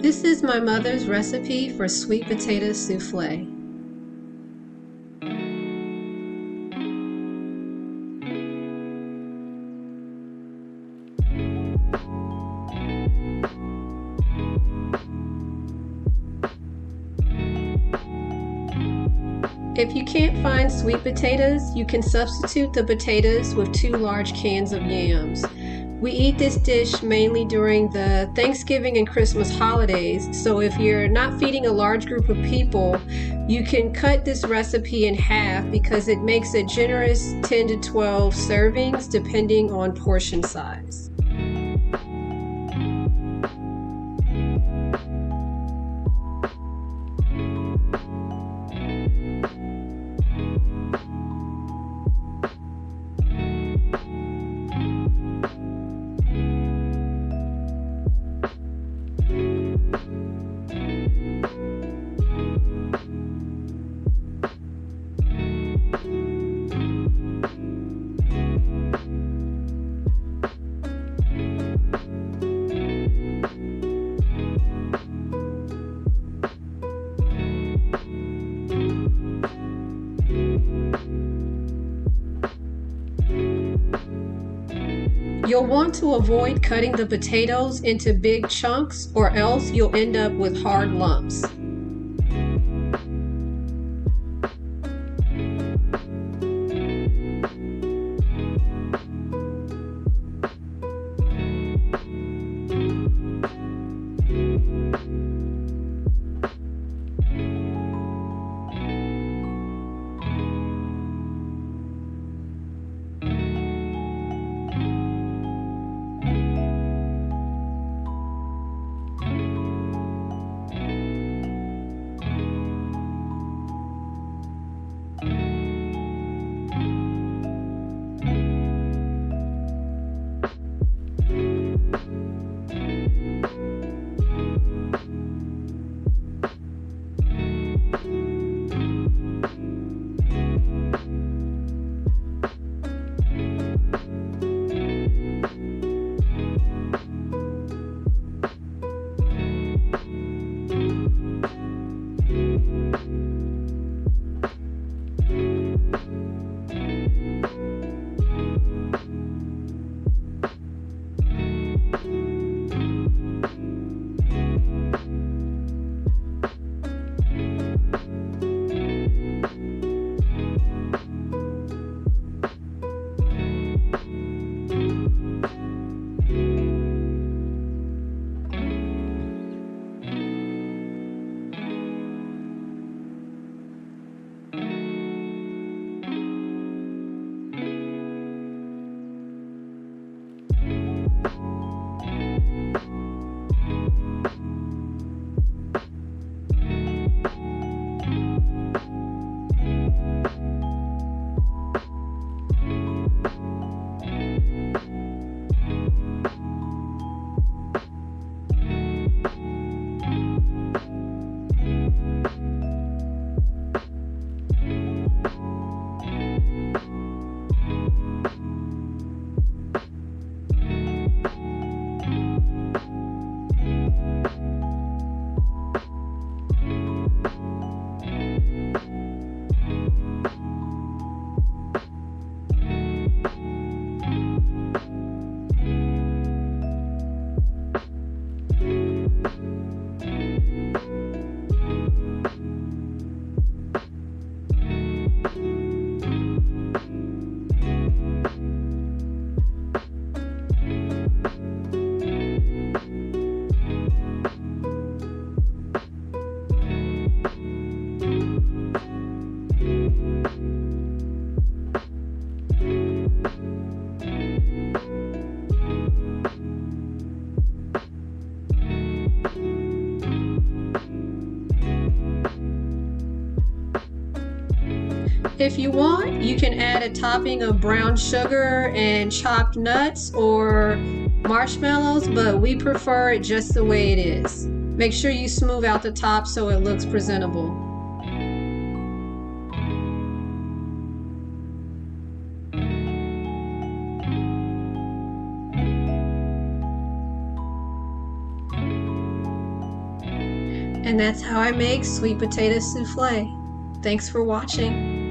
This is my mother's recipe for sweet potato souffle. If you can't find sweet potatoes, you can substitute the potatoes with 2 large cans of yams. We eat this dish mainly during the Thanksgiving and Christmas holidays, so if you're not feeding a large group of people, you can cut this recipe in half because it makes a generous 10 to 12 servings depending on portion size. You'll want to avoid cutting the potatoes into big chunks or else you'll end up with hard lumps. If you want, you can add a topping of brown sugar and chopped nuts or marshmallows, but we prefer it just the way it is. Make sure you smooth out the top so it looks presentable. And that's how I make sweet potato souffle. Thanks for watching.